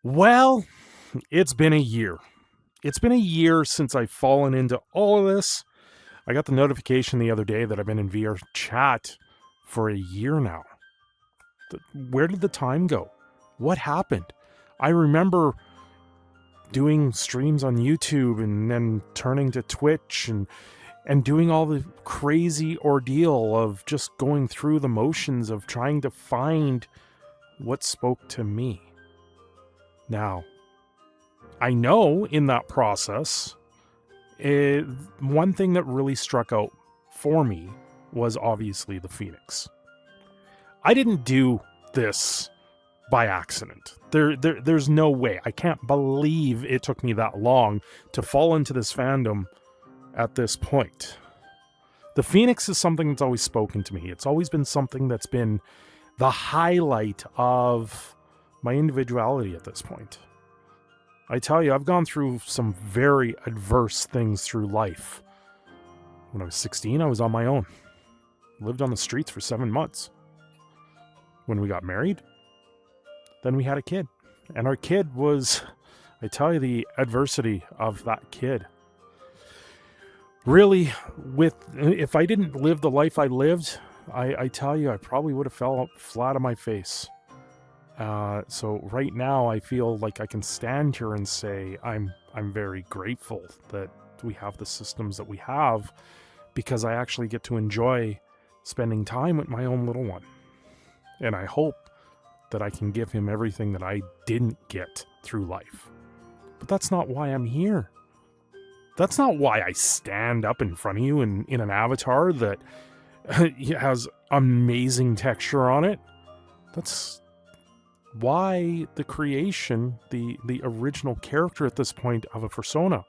Well, it's been a year. It's been a year since I've fallen into all of this. I got the notification the other day that I've been in VRChat for a year now. Where did the time go? What happened? I remember doing streams on YouTube and then turning to Twitch and doing all the crazy ordeal of just going through the motions of trying to find what spoke to me. Now, I know in that process, one thing that really struck out for me was obviously the Phoenix. I didn't do this by accident. There's no way. I can't believe it took me that long to fall into this fandom at this point. The Phoenix is something that's always spoken to me. It's always been something that's been the highlight of my individuality at this point. I tell you, I've gone through some very adverse things through life. When I was 16, I was on my own. Lived on the streets for 7 months. When we got married, then we had a kid. And our kid was, I tell you, the adversity of that kid. Really, if I didn't live the life I lived, I tell you, I probably would have fell flat on my face. So right now I feel like I can stand here and say I'm very grateful that we have the systems that we have, because I actually get to enjoy spending time with my own little one. And I hope that I can give him everything that I didn't get through life. But that's not why I'm here. That's not why I stand up in front of you in an avatar that has amazing texture on it. That's why the creation, the original character at this point of a persona,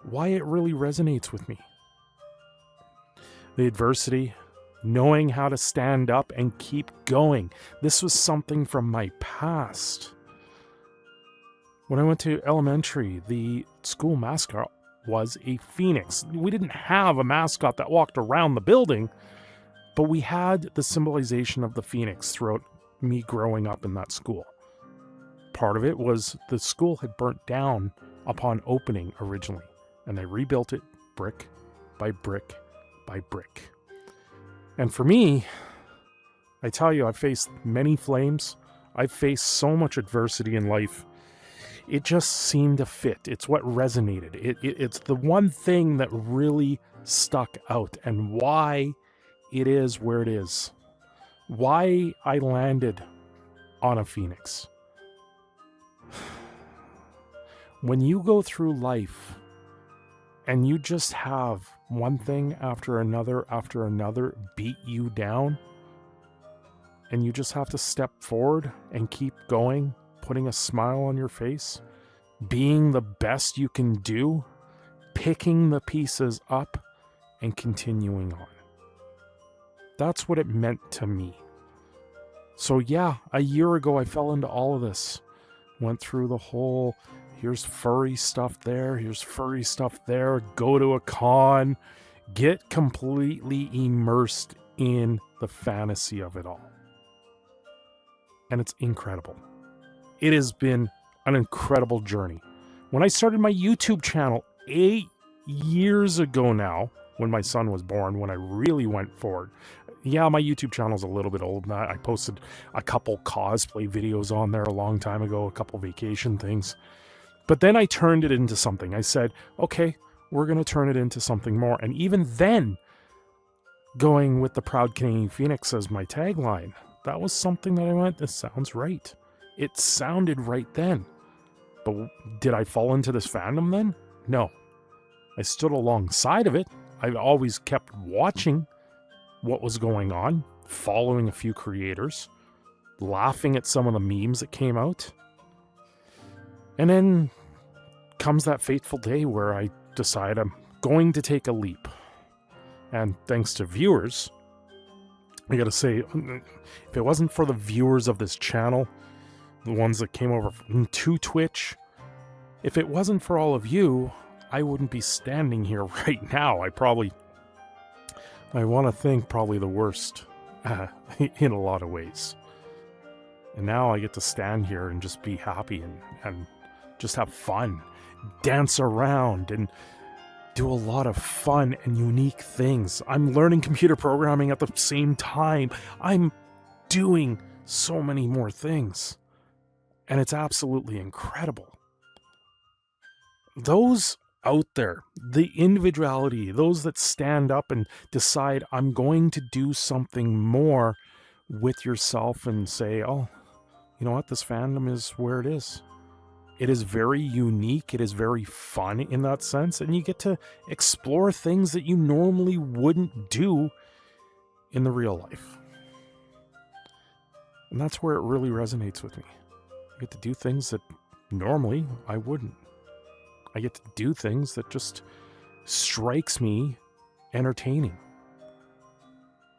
why it really resonates with me. The adversity, knowing how to stand up and keep going. This was something from my past. When I went to elementary, the school mascot was a phoenix. We didn't have a mascot that walked around the building, but we had the symbolization of the phoenix throughout me growing up in that school. Part of it was the school had burnt down upon opening originally, and they rebuilt it brick by brick by brick. And for me, I tell you, I've faced many flames. I've faced so much adversity in life. It just seemed to fit. It's what resonated. It's the one thing that really stuck out, and why it is where it is. Why I landed on a phoenix. When you go through life and you just have one thing after another beat you down, and you just have to step forward and keep going, putting a smile on your face, being the best you can do, picking the pieces up and continuing on. That's what it meant to me. So yeah, a year ago I fell into all of this. Went through the whole, here's furry stuff there, here's furry stuff there, go to a con, get completely immersed in the fantasy of it all. And it's incredible. It has been an incredible journey. When I started my YouTube channel 8 years ago now, when my son was born, when I really went forward. Yeah, my YouTube channel's a little bit old. I posted a couple cosplay videos on there a long time ago, a couple vacation things. But then I turned it into something. I said, okay, we're going to turn it into something more. And even then, going with the Proud Canadian Phoenix as my tagline, that was something that I went, this sounds right. It sounded right then. But did I fall into this fandom then? No. I stood alongside of it. I always kept watching what was going on, following a few creators, laughing at some of the memes that came out. And then comes that fateful day where I decide I'm going to take a leap. And thanks to viewers, I gotta say, if it wasn't for the viewers of this channel, the ones that came over to Twitch, if it wasn't for all of you, I wouldn't be standing here right now. I want to think probably the worst in a lot of ways. And now I get to stand here and just be happy and just have fun, dance around, and do a lot of fun and unique things. I'm learning computer programming at the same time. I'm doing so many more things. And it's absolutely incredible. Those out there, the individuality, those that stand up and decide, I'm going to do something more with yourself and say, oh, you know what, this fandom is where it is. It is very unique. It is very fun in that sense. And you get to explore things that you normally wouldn't do in the real life. And that's where it really resonates with me. I get to do things that normally I wouldn't. I get to do things that just strikes me entertaining.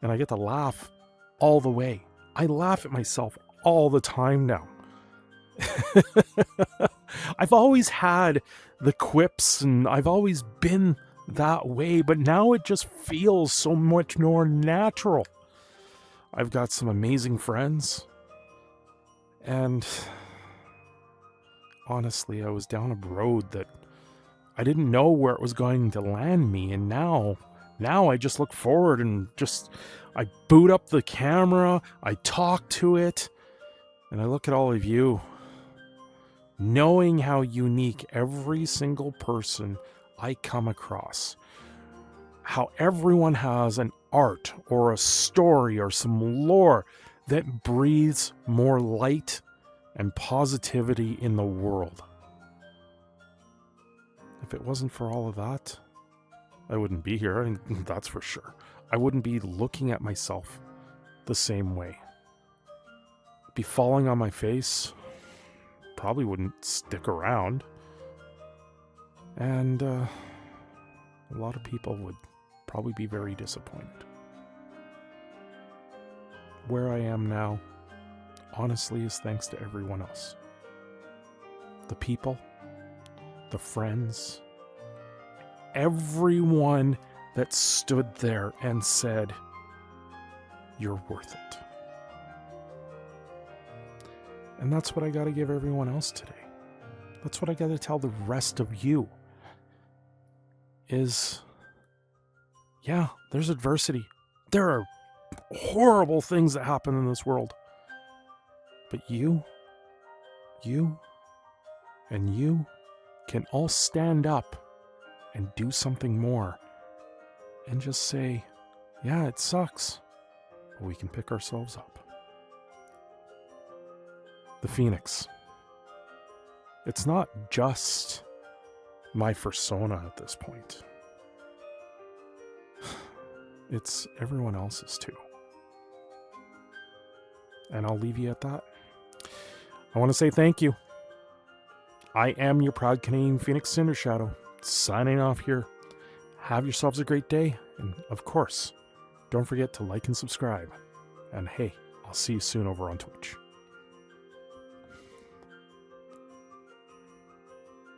And I get to laugh all the way. I laugh at myself all the time now. I've always had the quips and I've always been that way, but now it just feels so much more natural. I've got some amazing friends, and honestly, I was down a road that I didn't know where it was going to land me, and now I just look forward and I boot up the camera, I talk to it, and I look at all of you, knowing how unique every single person I come across, how everyone has an art or a story or some lore that breathes more light and positivity in the world. If it wasn't for all of that, I wouldn't be here, and that's for sure. I wouldn't be looking at myself the same way. Be falling on my face, probably wouldn't stick around, and a lot of people would probably be very disappointed. Where I am now, honestly, is thanks to everyone else. The people, the friends, everyone that stood there and said, you're worth it. And that's what I got to give everyone else today. That's what I got to tell the rest of you. Is, yeah, there's adversity. There are horrible things that happen in this world. But you, and you can all stand up and do something more. And just say, yeah, it sucks, but we can pick ourselves up. The Phoenix. It's not just my persona at this point. It's everyone else's too. And I'll leave you at that. I want to say thank you. I am your proud Canadian Phoenix, Cindershadow, signing off here. Have yourselves a great day. And of course, don't forget to like and subscribe. And hey, I'll see you soon over on Twitch.